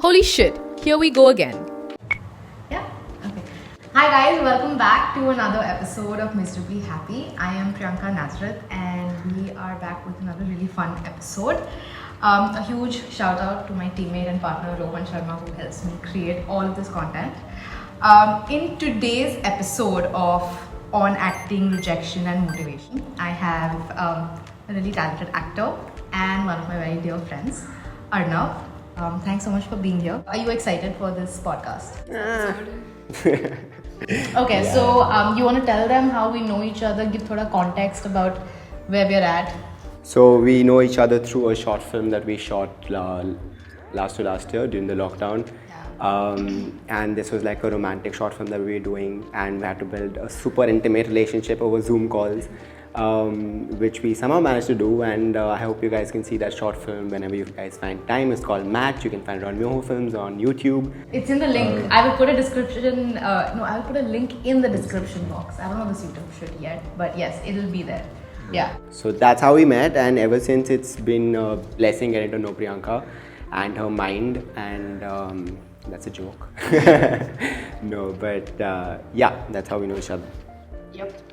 Holy shit, here we go again. Yeah? Okay. Hi guys, welcome back to another episode of Miserably Happy. I am Priyanka Nazrat and we are back with another really fun episode. A huge shout out to my teammate and partner Rohan Sharma who helps me create all of this content. In today's episode of On Acting, Rejection and Motivation, I have a really talented actor and one of my very dear friends, Arnav. Thanks so much for being here. Are you excited for this podcast? Okay, Yeah. so you want to tell them how we know each other, give thoda context about where we're at? So we know each other through a short film that we shot last year during the lockdown. And this was like a romantic short film that we were doing, and we had to build a super intimate relationship over Zoom calls, which we somehow managed to do. And I hope you guys can see that short film whenever you guys find time. It's called Match. You can find it on Myoho Films on YouTube. It's in the link. I will put a description. I will put a link in the description box. I don't know this YouTube shit yet, but yes, it'll be there. Yeah. So that's how we met, and ever since it's been a blessing getting to know Priyanka and her mind. And that's a joke. No, but yeah, that's how we know each other. Yep.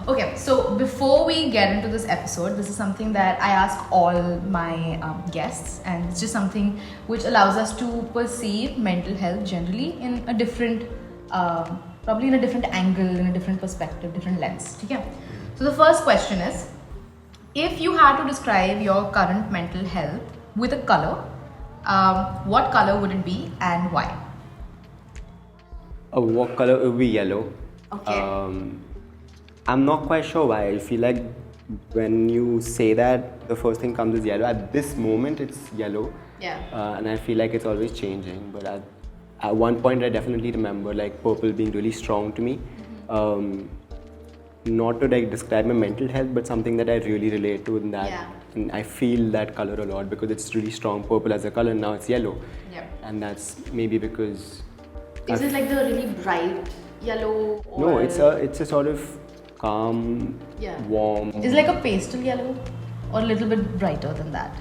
Okay, so before we get into this episode, this is something that I ask all my guests, and it's just something which allows us to perceive mental health generally in a different, probably in a different angle, in a different perspective, different lens. Okay? So the first question is, if you had to describe your current mental health with a color, what color would it be and why? What color? It would be yellow. Okay. I'm not quite sure why. I feel like when you say that, the first thing comes is yellow. At this moment, it's yellow. Yeah. And I feel like it's always changing. But at one point, I definitely remember like purple being really strong to me. Not to like describe my mental health, but something that I really relate to in that. Yeah. And I feel that color a lot because it's really strong purple as a color, and now it's yellow. Yeah. And that's maybe because Is it like the really bright yellow? Or no, it's a sort of calm, Yeah. warm. Is it like a pastel yellow or a little bit brighter than that?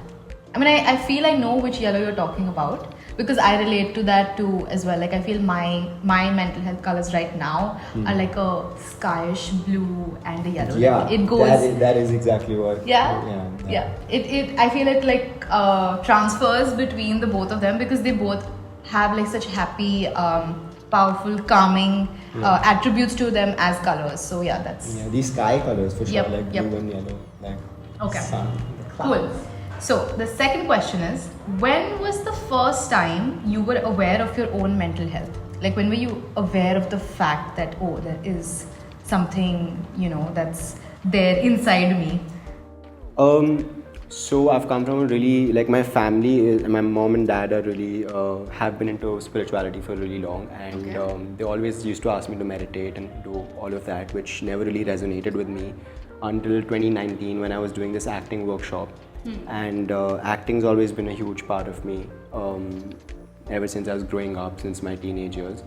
I mean, I feel I know which yellow you're talking about because I relate to that too as well. Like I feel my mental health colors right now are like a skyish blue and a yellow. Yeah, Like, it goes. that is exactly what. Yeah. It. I feel it like transfers between the both of them because they both have like such happy, powerful, calming attributes to them as colors. So yeah, that's Yeah, these sky colors for sure, Yep, like yep. blue and yellow, like Okay. sun. the cool. clouds. So the second question is, when was the first time you were aware of your own mental health? Like when were you aware of the fact that, oh, there is something, that's there inside me? So I've come from a really, like my family, my mom and dad are really, have been into spirituality for really long, and Okay. they always used to ask me to meditate and do all of that, which never really resonated with me until 2019 when I was doing this acting workshop. And acting's always been a huge part of me ever since I was growing up, since my teenage years.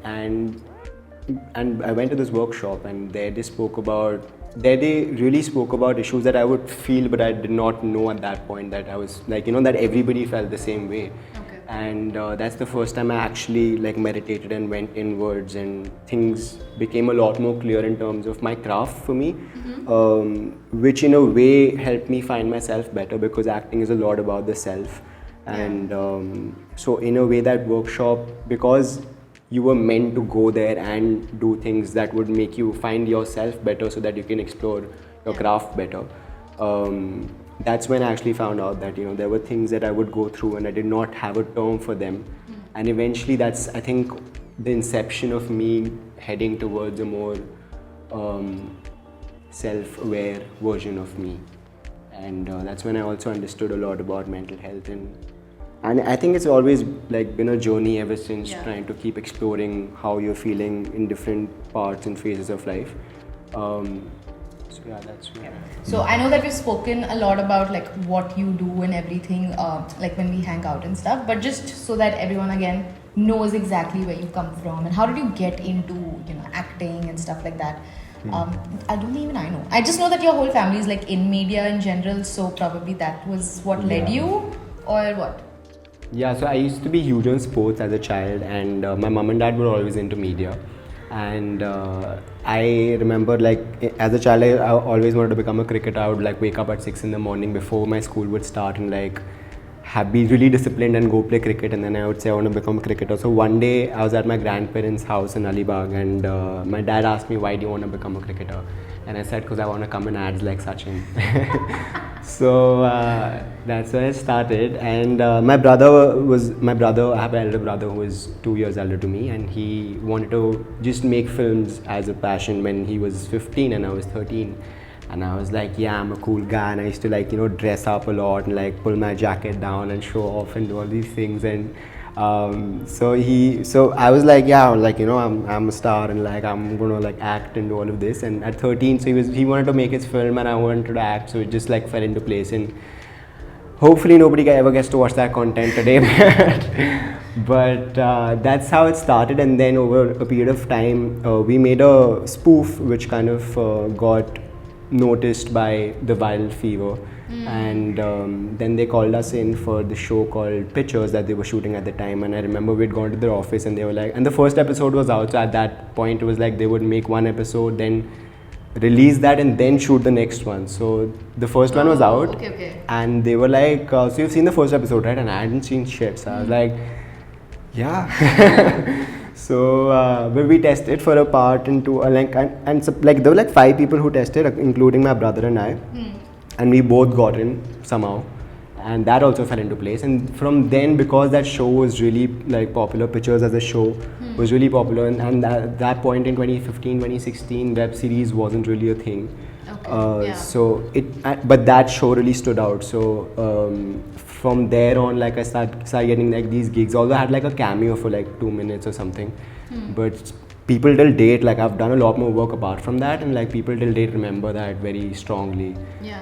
And I went to this workshop, and there they really spoke about issues that I would feel, but I did not know at that point that I was like, that everybody felt the same way. Okay. And that's the first time I actually like meditated and went inwards, and things became a lot more clear in terms of my craft for me, which in a way helped me find myself better because acting is a lot about the self. And so in a way, that workshop, because you were meant to go there and do things that would make you find yourself better so that you can explore your craft better. That's when I actually found out that there were things that I would go through and I did not have a term for them. And eventually that's, I think, the inception of me heading towards a more self-aware version of me. And that's when I also understood a lot about mental health, and I think it's always like been a journey ever since, trying to keep exploring how you're feeling in different parts and phases of life. So yeah, that's where. So I know that we've spoken a lot about like what you do and everything, like when we hang out and stuff. But just so that everyone again knows exactly where you come from and how did you get into acting and stuff like that. I don't even I know. I just know that your whole family is like in media in general. So probably that was what led you, or what? Yeah, so I used to be huge on sports as a child, and my mom and dad were always into media. And I remember, like, as a child, I always wanted to become a cricketer. I would like wake up at 6 in the morning before my school would start and like have be really disciplined and go play cricket. And then I would say I want to become a cricketer. So one day I was at my grandparents' house in Alibag, and my dad asked me, "Why do you want to become a cricketer?" And I said, "Because I want to come in ads like Sachin." So that's where I started. And my brother, I have an elder brother who is 2 years elder to me, and he wanted to just make films as a passion when he was 15 and I was 13. And I was like, yeah, I'm a cool guy, and I used to like, dress up a lot and like pull my jacket down and show off and do all these things. And so I was like, yeah, like, I'm a star, and like I'm gonna like act and do all of this. And at 13, so he wanted to make his film, and I wanted to act, so it just like fell into place. And hopefully nobody ever gets to watch that content today. But that's how it started. And then over a period of time, we made a spoof which kind of got noticed by the viral fever. And then they called us in for the show called Pictures that they were shooting at the time. And I remember we'd gone to their office, and they were like, and the first episode was out, so at that point it was like they would make one episode, then release that, and then shoot the next one. So the first one was out. Okay. And they were like, so you've seen the first episode, right? And I hadn't seen shit, so I was like, yeah. So but we tested for a part into and so, like there were like 5 people who tested, including my brother and I. And we both got in somehow, and that also fell into place. And from then, because that show was really like popular, Pictures as a show was really popular, and at that point in 2015, 2016, web series wasn't really a thing. So but that show really stood out. So from there on, like I started getting like these gigs, although I had like a cameo for like 2 minutes or something. But people till date, like I've done a lot more work apart from that, and like people till date remember that very strongly.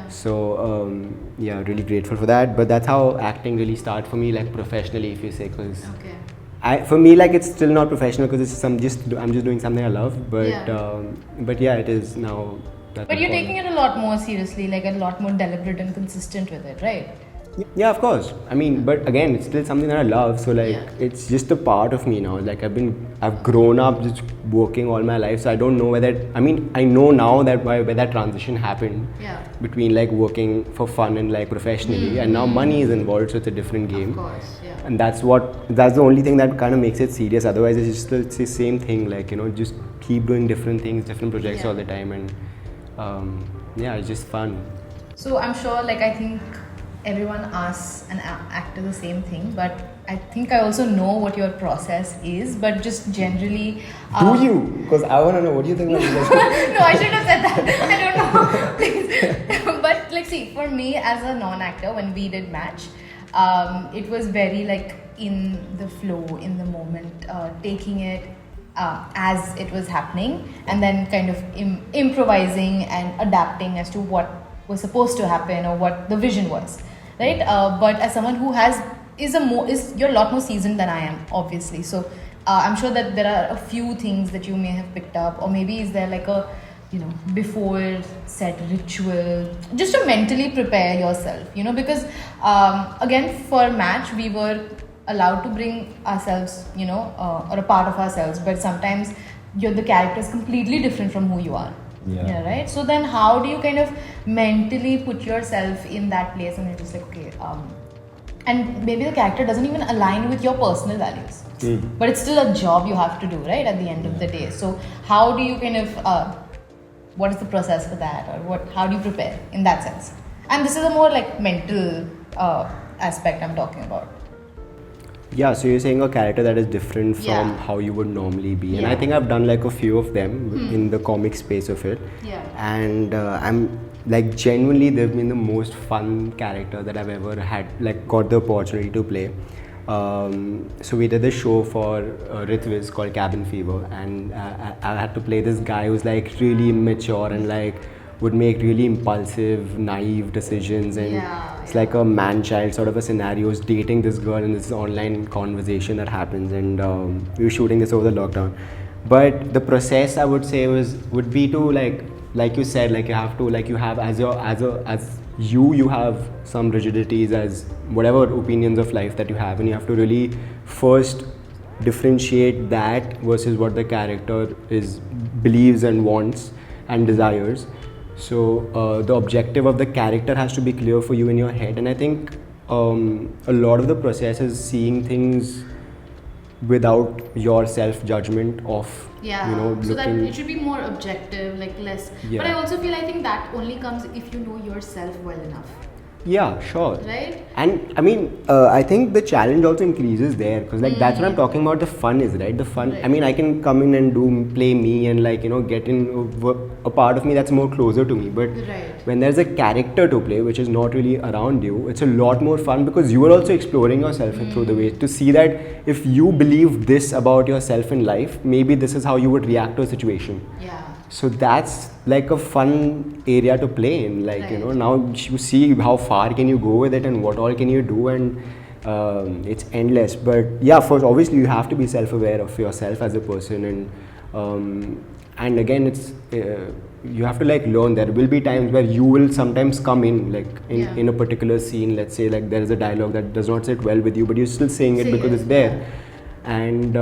So yeah, really grateful for that. But that's how acting really started for me, like professionally, if you say, because for me, like it's still not professional because it's I'm just doing something I love. But yeah, it is now. But you're taking it a lot more seriously, like a lot more deliberate and consistent with it, right? Yeah, of course. I mean, but again, it's still something that I love. So like, it's just a part of me now. Like I've grown up just working all my life. So I don't know whether, I mean, I know now that where that transition happened between like working for fun and like professionally, and now money is involved. So it's a different game. Of course, And that's the only thing that kind of makes it serious. Otherwise, it's just the same thing. Like, just keep doing different things, different projects all the time. And yeah, it's just fun. So I'm sure, like, I think everyone asks an actor the same thing, but I think I also know what your process is, but just generally... Do you? Because I want to know, what do you think about this? No, I shouldn't have said that. I don't know. Please. But like, see, for me as a non-actor, when we did match, it was very like in the flow, in the moment, taking it as it was happening, and then kind of improvising and adapting as to what was supposed to happen or what the vision was, right? But as someone who you're a lot more seasoned than I am, obviously. So I'm sure that there are a few things that you may have picked up, or maybe is there like a before set ritual just to mentally prepare yourself, because again, for match we were allowed to bring ourselves, or a part of ourselves, but sometimes the character is completely different from who you are. Yeah, right. So then how do you kind of mentally put yourself in that place, and you're just like, okay, and maybe the character doesn't even align with your personal values, but it's still a job you have to do, right, at the end of the day. So how do you kind of what is the process for that, or how do you prepare in that sense? And this is a more like mental aspect I'm talking about. Yeah, so you're saying a character that is different from how you would normally be. And I think I've done like a few of them in the comic space of it. And I'm like, genuinely, they've been the most fun character that I've ever had, like got the opportunity to play. So we did this show for Ritviz called Cabin Fever, and I had to play this guy who's like really immature and like would make really impulsive, naive decisions, and it's like a man-child sort of a scenario. Is dating this girl in this online conversation that happens, and we were shooting this over the lockdown. But the process, I would say, would be to like like you said, like you have to, like you have as you have some rigidities as whatever opinions of life that you have, and you have to really first differentiate that versus what the character believes and wants and desires. So the objective of the character has to be clear for you in your head, and I think a lot of the process is seeing things without your self-judgment of so that looking. it should be more objective, like less. Yeah. But I also feel, I think that only comes if you know yourself well enough, Yeah, sure. right? And I mean, I think the challenge also increases there, because like that's what I'm talking about. The fun is, right? The fun. Right. I mean, I can come in and play me, and like get in a part of me that's more closer to me. But Right. when there's a character to play, which is not really around you, it's a lot more fun because you are also exploring yourself through the way to see that if you believe this about yourself in life, maybe this is how you would react to a situation. Yeah. So that's like a fun area to play in, like Right. now you see how far can you go with it and what all can you do, and it's endless. But yeah, first obviously you have to be self-aware of yourself as a person, and again it's you have to like learn. There will be times where you will sometimes come in like in a particular scene. Let's say like there is a dialogue that does not sit well with you, but you're still saying it because it's there. And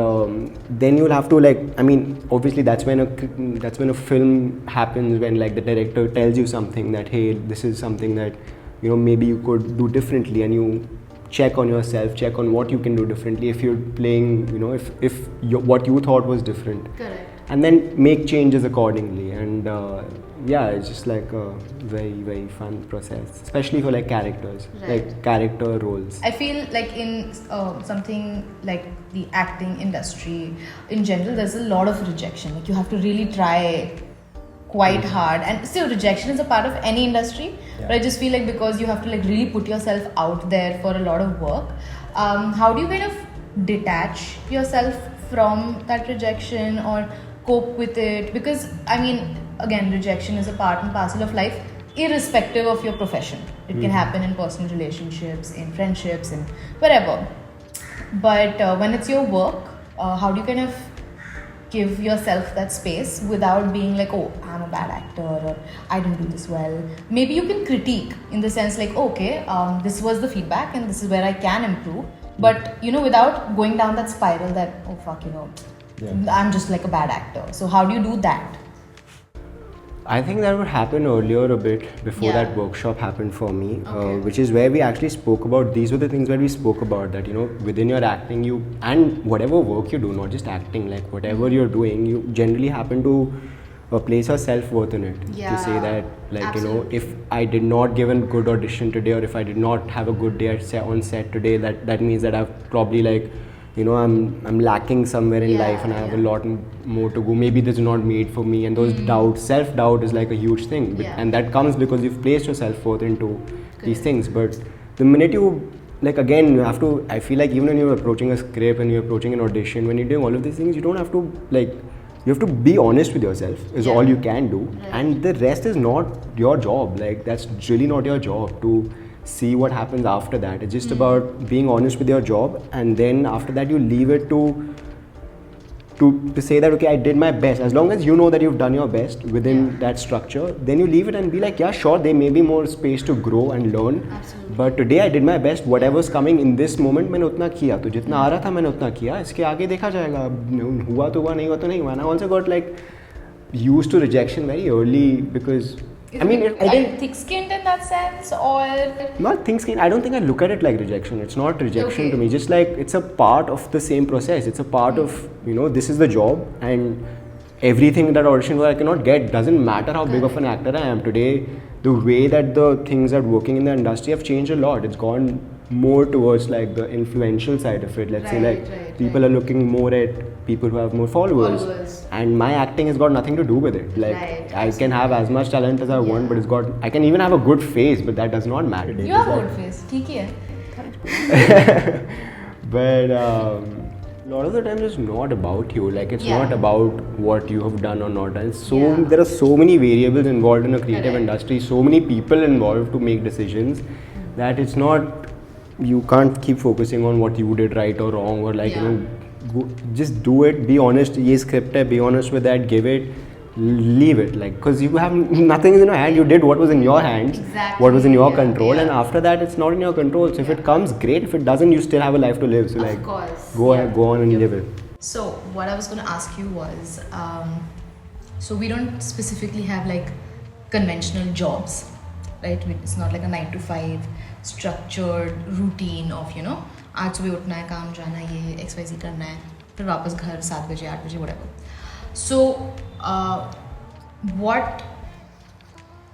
then you'll have to like, I mean, obviously that's when a film happens, when like the director tells you something that, hey, this is something that maybe you could do differently, and you check on yourself, check on what you can do differently if you're playing, if what you thought was different. Correct. And then make changes accordingly. And yeah, it's just like a very, very fun process, especially for like characters, Right. like character roles. I feel like in something like the acting industry in general, there's a lot of rejection. Like you have to really try quite hard, and still rejection is a part of any industry. But I just feel like because you have to like really put yourself out there for a lot of work, how do you kind of detach yourself from that rejection or cope with it? Because I mean, again, rejection is a part and parcel of life, irrespective of your profession. It can happen in personal relationships, in friendships, and wherever. But when it's your work, how do you kind of give yourself that space without being like, oh, I'm a bad actor, or I didn't do this well? Maybe you can critique in the sense like, okay, this was the feedback and this is where I can improve. But without going down that spiral that, oh fuck, I'm just like a bad actor. So how do you do that? I think that would happen earlier a bit before that workshop happened for me, which is where we actually spoke about, these were the things where we spoke about that, within your acting, and whatever work you do, not just acting, like whatever you're doing, you generally happen to place your self-worth in it. Yeah, to say that, like, absolutely. if I did not give a good audition today, or if I did not have a good day on set today, that means that I've probably like, I'm lacking somewhere in life, and I have a lot more to go. Maybe this is not made for me, and those doubts, self-doubt is like a huge thing, and that comes because you've placed your self-worth into these things. But the minute you, like, again, you have to, I feel like even when you're approaching a script and you're approaching an audition, when you're doing all of these things, you don't have to like, you have to be honest with yourself is all you can do, and the rest is not your job. Like, that's really not your job to see what happens after that. It's just about being honest with your job, and then after that you leave it to say that, okay, I did my best. As long as you know that you've done your best within that structure, then you leave it and be like, yeah, sure, there may be more space to grow and learn. Absolutely. But today I did my best. Whatever's coming in this moment, मैंने उतना किया. तो जितना आ रहा था मैंने उतना किया. इसके आगे देखा जाएगा. हुआ तो हुआ, नहीं हुआ तो नहीं हुआ. And I also got like used to rejection very early because I mean, I didn't. Thick-skinned in that sense, or Not thick-skinned. I don't think I look at it like rejection. It's not rejection to me. Just like it's a part of the same process. It's a part of, this is the job, and everything that audition where I cannot get, doesn't matter how big of an actor I am today. The way that the things are working in the industry have changed a lot. It's gone more towards like the influential side of it. Let's say like people are looking more at people who have more followers. And my acting has got nothing to do with it. Like I can have as much talent as I want, but I can even have a good face, but that does not matter. You have a good face. ठीक है. But a lot of the times it's not about you. Like it's not about what you have done or not done. There are so many variables involved in a creative industry, so many people involved to make decisions, that it's not, you can't keep focusing on what you did right or wrong, or like just do it, be honest. Ye script hai, be honest with that, give it. leave it, like, because you have nothing in your hand. You did what was in your hands, Exactly, what was in your yeah, control, yeah. and after that it's not in your control. So if it comes, great. If it doesn't, you still have a life to live. So Of like, course, go yeah. go on and live it. So what I was going to ask you was, so we don't specifically have like conventional jobs, right? It's not like a 9 to 5 structured routine of, you know, आज सुबह उठना है, काम जाना है, ये XYZ करना है, फिर वापस घर 7 बजे 8 बजे whatever. So what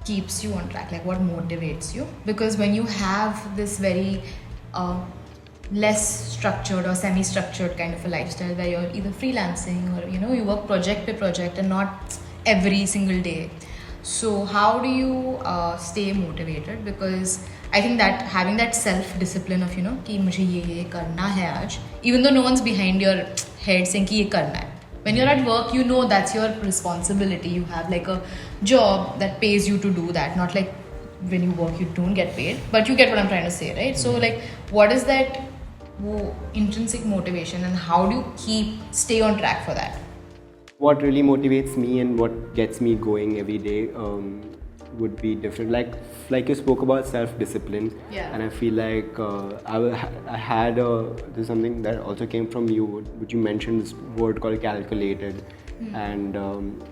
keeps you on track? Like what motivates you? Because when you have this very less structured or semi-structured kind of a lifestyle where you're either freelancing or, you know, you work project by project and not every single day. So how do you stay motivated? Because I think that having that self-discipline of, you know, कि मुझे ये करना है आज, even though no one's behind your head saying कि ये करना है. When you're at work, you know that's your responsibility. You have like a job that pays you to do that. Not like when you work, you don't get paid. But you get what I'm trying to say, right? So like, what is that intrinsic motivation and how do you stay on track for that? What really motivates me and what gets me going every day would be different. Like you spoke about self-discipline, Yeah. and I feel like I had this is something that also came from you, which you mentioned, this word called calculated. And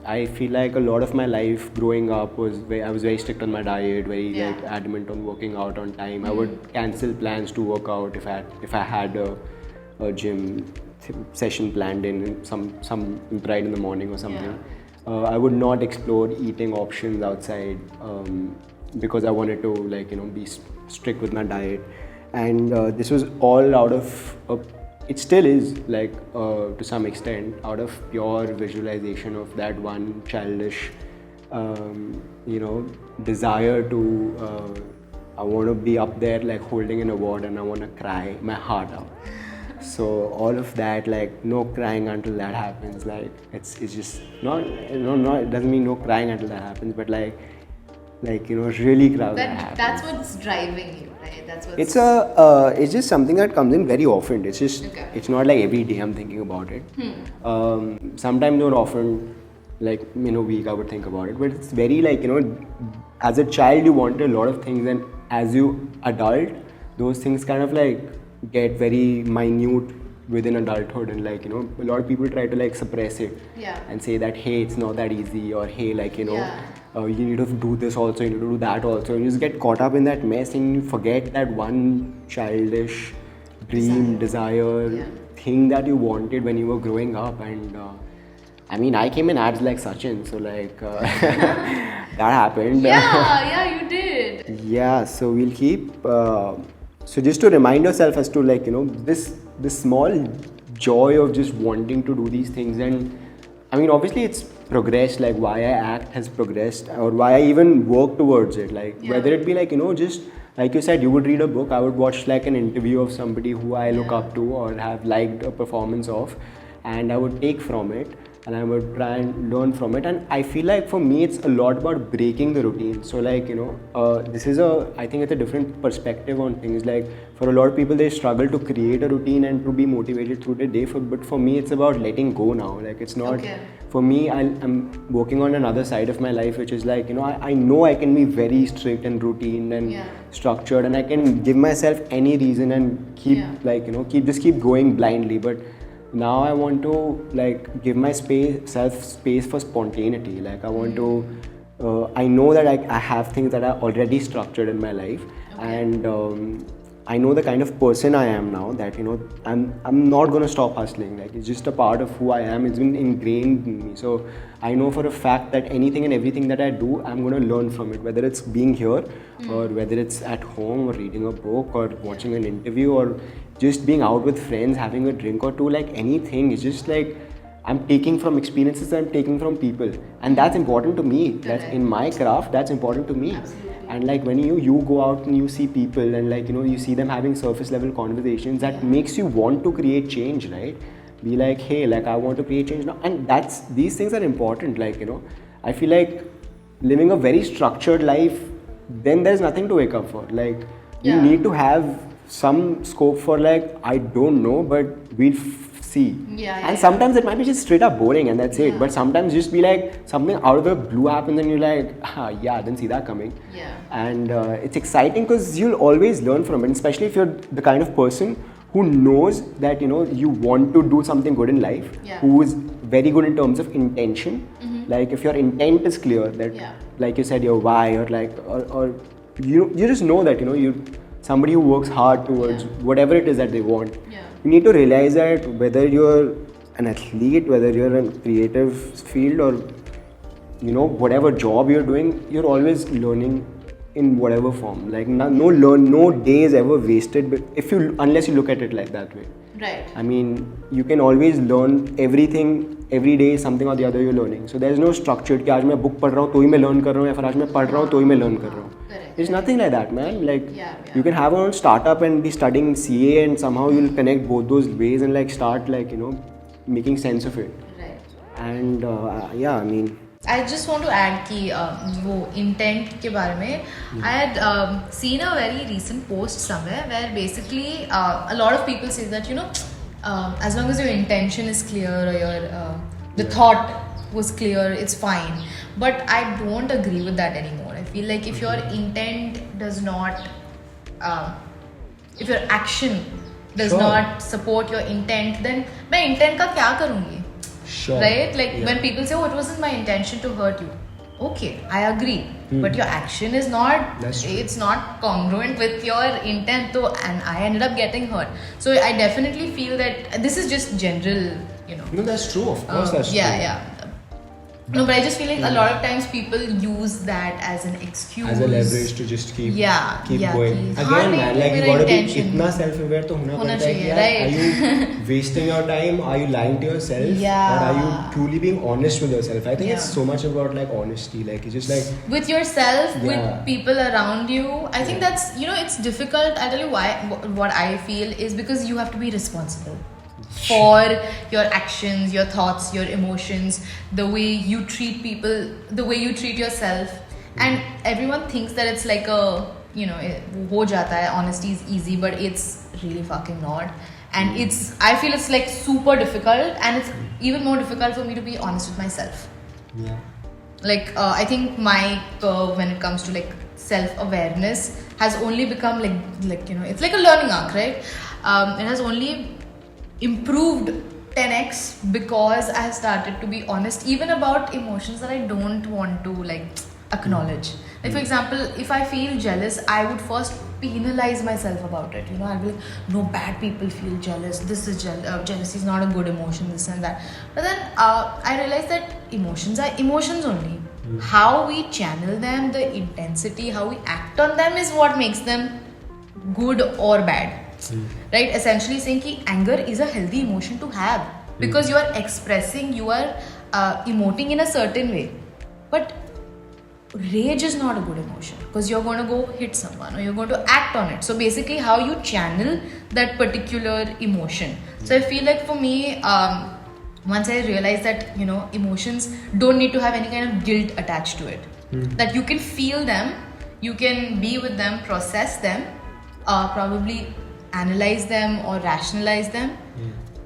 I feel like a lot of my life growing up I was very strict on my diet, very Yeah. like adamant on working out on time. I would cancel plans to work out if I had a gym session planned in some right in the morning or something. I would not explore eating options outside because I wanted to, like, you know, be strict with my diet. And this was all out of it still is, like, to some extent, out of pure visualization of that one childish you know, desire to I want to be up there like holding an award and I want to cry my heart out. So all of that, like, no crying until that happens. Like, it's just not, you know, not, it doesn't mean no crying until that happens, but like, you know, really cry when that happens. That's what's driving you, right? That's what's... It's just something that comes in very often. It's just, Okay. it's not like every day I'm thinking about it. Sometimes not often, like in a week I would think about it, but it's very, like, you know, as a child you wanted a lot of things, and as you adult, those things kind of like get very minute within adulthood, and, like, you know, a lot of people try to like suppress it and say that, hey, it's not that easy, or hey, like, you know, you need to do this also, you need to do that also, and you just get caught up in that mess and you forget that one childish dream, desire thing that you wanted when you were growing up. And I mean, I came in ads like Sachin, so like that happened. Yeah, you did. Yeah, so we'll keep so just to remind yourself as to, like, you know, this small joy of just wanting to do these things. And I mean, obviously it's progressed, like why I act has progressed, or why I even work towards it, like whether it be, like, you know, just like you said, you would read a book, I would watch like an interview of somebody who I look up to or have liked a performance of, and I would take from it and I would try and learn from it. And I feel like for me it's a lot about breaking the routine. So, like, you know, this is I think it's a different perspective on things. Like, for a lot of people, they struggle to create a routine and to be motivated through the day, but for me it's about letting go now. Like, it's not, for me, I'm working on another side of my life, which is like, you know, I know I can be very strict and routine and structured, and I can give myself any reason and keep like, you know, keep going blindly. But now I want to, like, give my self space for spontaneity. Like, I want to I know that I have things that are already structured in my life, and I know the kind of person I am now, that, you know, I'm not going to stop hustling. Like, it's just a part of who I am. It's been ingrained in me. So I know for a fact that anything and everything that I do, I'm going to learn from it, whether it's being here or whether it's at home or reading a book or watching an interview or just being out with friends, having a drink or two. Like, anything. It's just like I'm taking from experiences, I'm taking from people, and that's important to me. That's in my craft, that's important to me. Absolutely. And like, when you go out and you see people and, like, you know, you see them having surface level conversations, that makes you want to create change, right? Be like, hey, like, I want to create change now. And these things are important. Like, you know, I feel like living a very structured life, then there's nothing to wake up for. Like, you need to have some scope for, like, I don't know, but we'll see. And sometimes it might be just straight up boring and that's it. But sometimes just be like something out of the blue happens and you're like, yeah, I didn't see that coming. And it's exciting because you'll always learn from it, especially if you're the kind of person who knows that you want to do something good in life, who is very good in terms of intention. Like if your intent is clear, that like you said, your why, or like or you just know that you're somebody who works hard towards whatever it is that they want. You need to realize that whether you're an athlete, whether you're in creative field, or whatever job you're doing, you're always learning in whatever form. Like no day is ever wasted, but unless you look at it like that way. Right. I mean, you can always learn everything every day, something or the other you're learning. So there's no structured कि आज मैं book पढ़ रहा हूँ तो ही मैं learn कर रहा हूँ, या फिर आज मैं पढ़ रहा हूँ तो ही मैं learn कर रहा हूँ. There's nothing like that, man. Like you can have your own startup and be studying CA, and somehow you'll connect both those ways and like start like making sense of it. Right. And I mean, I just want to add कि वो intent के बारे में I had seen a very recent post somewhere where basically a lot of people say that as long as your intention is clear, or your the thought was clear, it's fine. But I don't agree with that anymore. I feel like if your intent does not if your action does not support your intent, then मैं intent का क्या करूँगी? Sure. Right? Like when people say, oh, it wasn't my intention to hurt you. Okay, I agree. But your action is not, it's not congruent with your intent. So, and I ended up getting hurt. So I definitely feel that this is just general, No, that's true. Of course, that's true. Yeah. No, but I just feel like a lot of times people use that as an excuse. As a leverage to just keep going. Please. Again, man, like you gotta be इतना self-aware तो होना पड़ता है कि यार, right? Are you wasting your time? Are you lying to yourself? Or are you truly being honest with yourself? I think it's so much about like honesty. Like it's just like with yourself, with people around you. I think that's it's difficult. I'll tell you why. What I feel is because you have to be responsible for your actions, your thoughts, your emotions, the way you treat people, the way you treat yourself. And everyone thinks that it's like a ho jata hai, honesty is easy, but it's really fucking not. And I feel it's like super difficult, and it's even more difficult for me to be honest with myself. Like I think my curve when it comes to like self-awareness has only become like it's like a learning arc, right? It has only improved 10x because I started to be honest even about emotions that I don't want to like acknowledge. Like for example, if I feel jealous, I would first penalize myself about it. I'll be like, no, bad people feel jealous. This is jealousy is not a good emotion, this and that. But then I realized that emotions are emotions only. How we channel them, the intensity, how we act on them is what makes them good or bad. Right? Essentially saying that anger is a healthy emotion to have because you are expressing, you are emoting in a certain way. But rage is not a good emotion because you're going to go hit someone or you're going to act on it. So basically how you channel that particular emotion. So I feel like for me, once I realized that emotions don't need to have any kind of guilt attached to it. That you can feel them, you can be with them, process them, probably analyze them or rationalize them.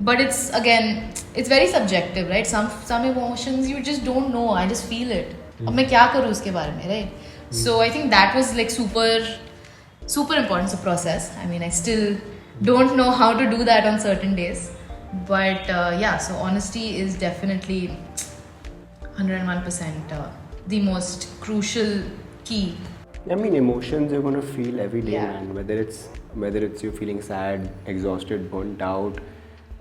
But it's very subjective, right? Some emotions you just don't know. I just feel it. अब मैं क्या करूँ उसके बारे में, right? So I think that was like super important to process. I mean, I still don't know how to do that on certain days, but so honesty is definitely 101% the most crucial key. I mean, emotions you're gonna feel every day, man. Whether it's you feeling sad, exhausted, burnt out,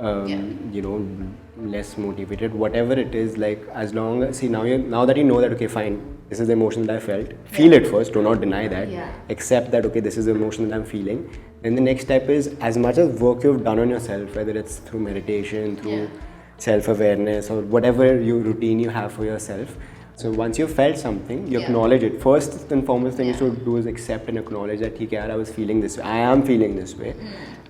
less motivated, whatever it is. Like as long as now that you know that okay, fine, this is the emotion that I felt. Feel it first. Do not deny that. Accept that okay, this is the emotion that I'm feeling. Then the next step is as much as work you've done on yourself, whether it's through meditation, through self-awareness, or whatever routine you have for yourself. So once you've felt something, you acknowledge it. First and foremost thing you should do is accept and acknowledge that I was feeling this way. I am feeling this way.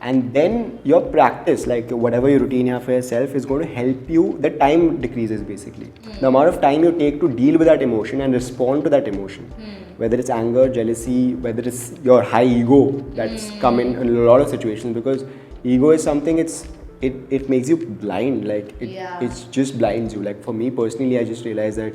And then your practice, like whatever your routine you have for yourself, is going to help you. The time decreases basically. The amount of time you take to deal with that emotion and respond to that emotion. Whether it's anger, jealousy, whether it's your high ego that's come in a lot of situations, because ego is something, it's it makes you blind. Like it just blinds you. Like for me personally, I just realized that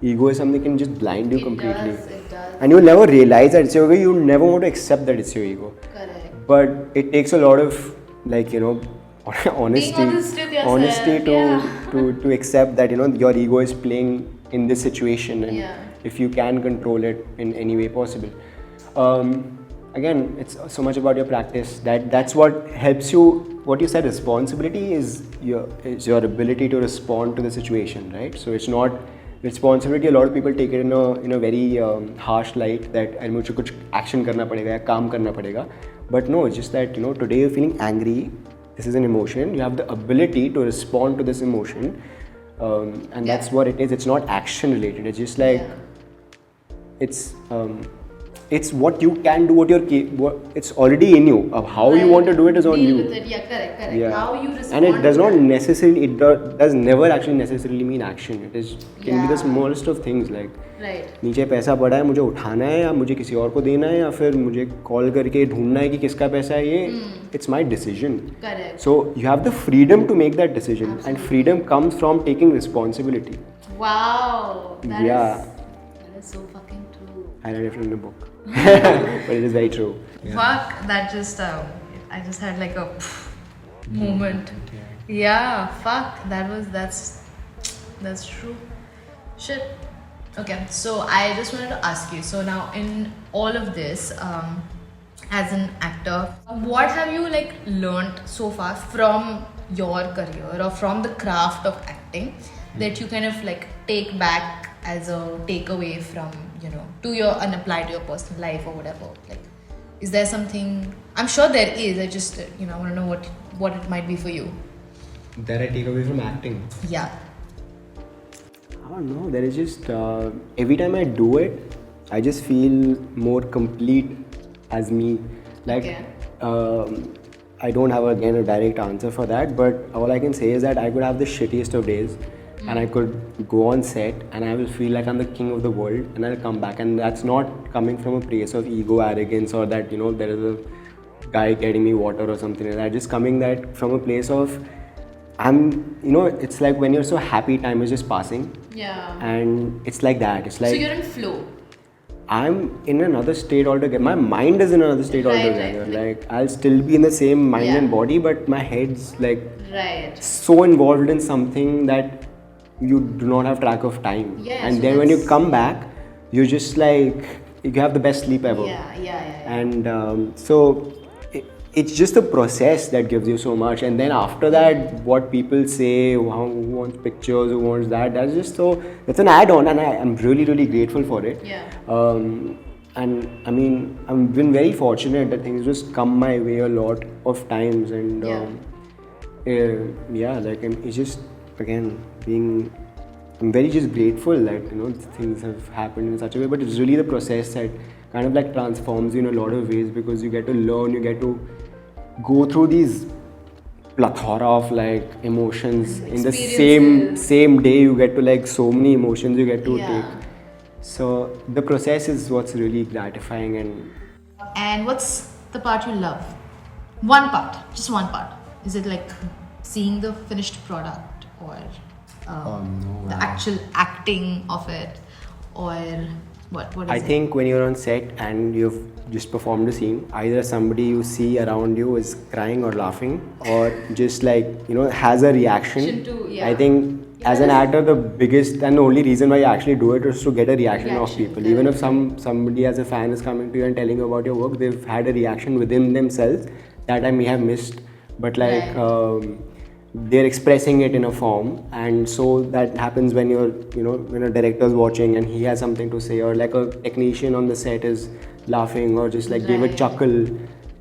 ego is something that can just blind you completely. It does. And you'll never realize that it's your ego. You'll never want to accept that it's your ego. Correct. But it takes a lot of like honesty, Being honest with yourself, to accept that your ego is playing in this situation, and if you can control it in any way possible. Again, it's so much about your practice. That's what helps you. What you said, responsibility is your ability to respond to the situation, right? So it's not responsibility. A lot of people take it in a very harsh light that मुझे कुछ action करना पड़ेगा या काम करना पड़ेगा. But no, it's just that today you're feeling angry. This is an emotion. You have the ability to respond to this emotion, and that's what it is. It's not action related. It's just like it's what you can do. It's already in you. How you want to do it is on Deal you. with it. Yeah, correct. Yeah. How you respond. And it does not necessarily. It does never actually necessarily mean action. It can be the smallest of things like. Right. नीचे पैसा पड़ा है, मुझे उठाना है या मुझे किसी और को देना है या फिर मुझे कॉल करके ढूंढना है कि किसका पैसा है ये. It's my decision. Correct. So you have the freedom to make that decision. Absolutely. And freedom comes from taking responsibility. Wow. That is so fucking true. I read it from the book. But it is very true. Yeah. Fuck, that just I just had like a moment. Yeah, fuck, that's true. Shit. Okay, so I just wanted to ask you, so now in all of this, as an actor, what have you like learned so far from your career or from the craft of acting that you kind of like take back as a takeaway from to your and apply to your personal life or whatever? Like, is there something? I'm sure there is. I just I want to know what it might be for you. That I take away from acting. Yeah. I don't know. There is just every time I do it, I just feel more complete as me. Like I don't have again a direct answer for that, but all I can say is that I could have the shittiest of days. And I could go on set and I will feel like I'm the king of the world, and I'll come back, and that's not coming from a place of ego, arrogance, or that there is a guy getting me water or something like that. Just coming that from a place of it's like when you're so happy, time is just passing. Yeah. And it's like that. It's like, so you're in flow. I'm in another state altogether. My mind is in another state altogether. Like I'll still be in the same mind and body, but my head's like so involved in something that you do not have track of time. Yeah, and so then when you come back, you're just like, you have the best sleep ever. Yeah. And so it's just the process that gives you so much. And then after that, what people say, who wants pictures, who wants that's just so, it's an add-on, and I'm really, really grateful for it. Yeah. And I mean, I've been very fortunate that things just come my way a lot of times. And it's just, again, I'm very just grateful that things have happened in such a way, but it's really the process that kind of like transforms you in a lot of ways, because you get to learn, you get to go through these plethora of like emotions in the same day. You get to like so many emotions you get to take. So the process is what's really gratifying. And what's the part you love? One part, just one part. Is it like seeing the finished product, or the actual acting of it, or what is it? I think when you're on set and you've just performed a scene, either somebody you see around you is crying or laughing, or just like has a reaction. I think as an actor, the biggest and the only reason why you actually do it is to get a reaction of people. Even if somebody as a fan is coming to you and telling you about your work, they've had a reaction within themselves that I may have missed, but like they're expressing it in a form. And so that happens when you're when a director's watching and he has something to say, or like a technician on the set is laughing or just like gave a chuckle.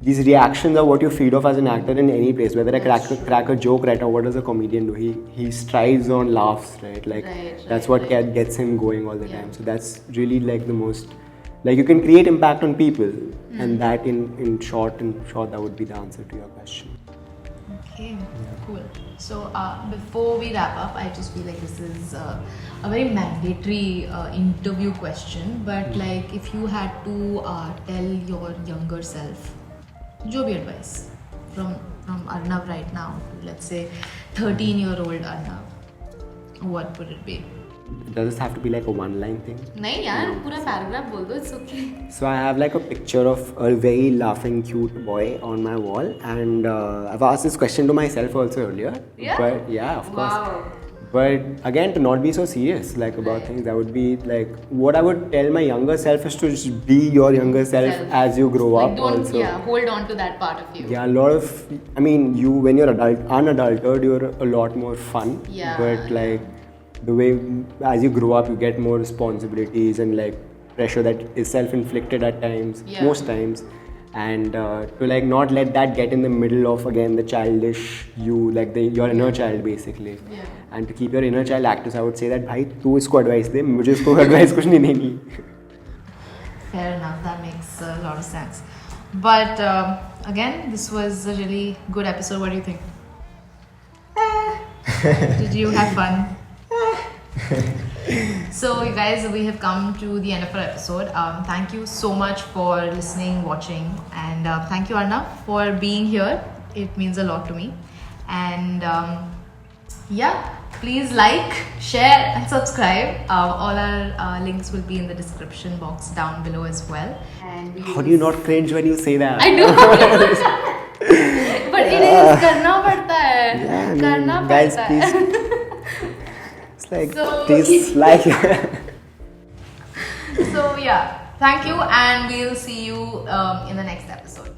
These reactions are what you feed off as an actor in any place. Whether I crack a joke, right, or what does a comedian do? He strives on laughs, right? Like that's what gets him going all the time. So that's really like the most, like you can create impact on people, and that in short that would be the answer to your question. Okay, cool. So before we wrap up, I just feel like this is a very mandatory interview question. But like, if you had to tell your younger self, जो भी advice from Arnav right now, let's say 13-year-old Arnav, what would it be? Does this have to be like a one-line thing? नहीं यार, पूरा paragraph बोल दो, it's okay. So I have like a picture of a very laughing, cute boy on my wall, and I've asked this question to myself also earlier. Yeah? But yeah, of course. Wow. But again, to not be so serious like about things, that would be like what I would tell my younger self is to just be your younger self as you grow Like up. don't, also. yeah, hold on to that part of you. Yeah, a lot of, I mean, you when you're unadulterated, you're a lot more fun. Yeah. But like the way as you grow up, you get more responsibilities and like pressure that is self-inflicted at times, Yeah. most times. And to like not let that get in the middle of again the childish you, like your inner child basically. Yeah. And to keep your inner child active, I would say that भाई तू इसको advice दे, मुझे इसको advice कुछ नहीं देनी. Fair enough, that makes a lot of sense. But again, this was a really good episode. What do you think? Did you have fun? So you guys, we have come to the end of our episode. Thank you so much for listening, watching, and thank you Arnav for being here. It means a lot to me. And yeah, please like, share and subscribe. All our links will be in the description box down below as well. And we How do you not cringe when you say that? I know. But it is करना पड़ता है. Yeah, करना guys, पड़ता please. है. It's like So- please like. So yeah, thank you, and we'll see you in the next episode.